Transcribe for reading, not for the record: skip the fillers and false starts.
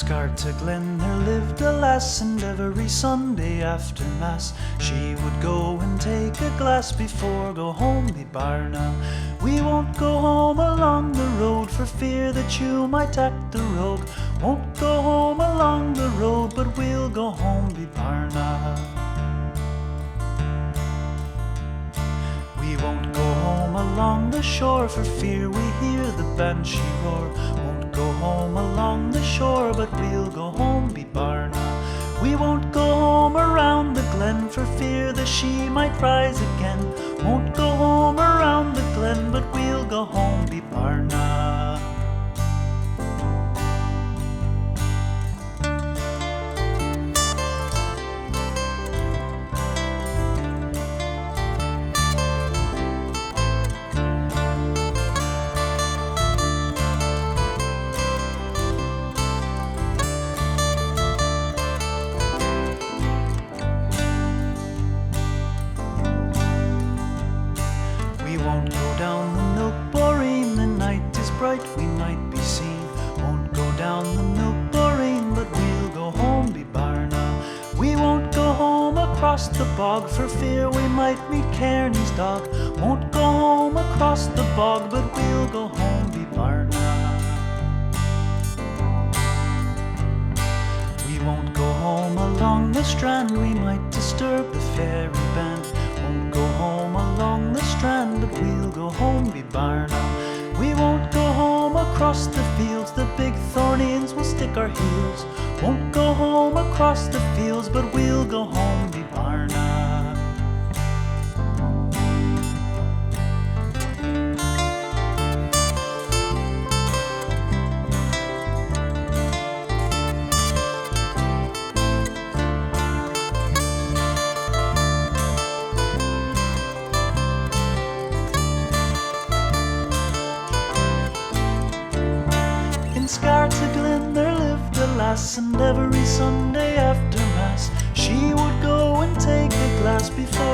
Celtic there lived a lass, and every Sunday after Mass she would go and take a glass before go home be Barna. We won't go home along the road for fear that you might act the rogue. Won't go home along the road, but we'll go home be Barna. We won't go home along the shore for fear we hear the banshee roar. Won't go home along the shore, but we'll go home be Barna. We won't go home around the glen for fear that she might rise again. Won't go home around the glen, but we'll go home be Barna. We won't go down the milk boreen, the night is bright, we might be seen. Won't go down the milk boreen, but we'll go home be Barna. We won't go home across the bog for fear we might meet Kearney's dog. Won't go home across the bog, but we'll go home be Barna. We won't go home along the strand, we might disturb the fairy band. Won't go home along the strand, but we'll go home be Barna. We won't go home across the fields, the big thornians will stick our heels. Won't go home across the fields, but we'll go home be Barna. In Celtic there lived a lass, and every Sunday after Mass she would go and take a glass before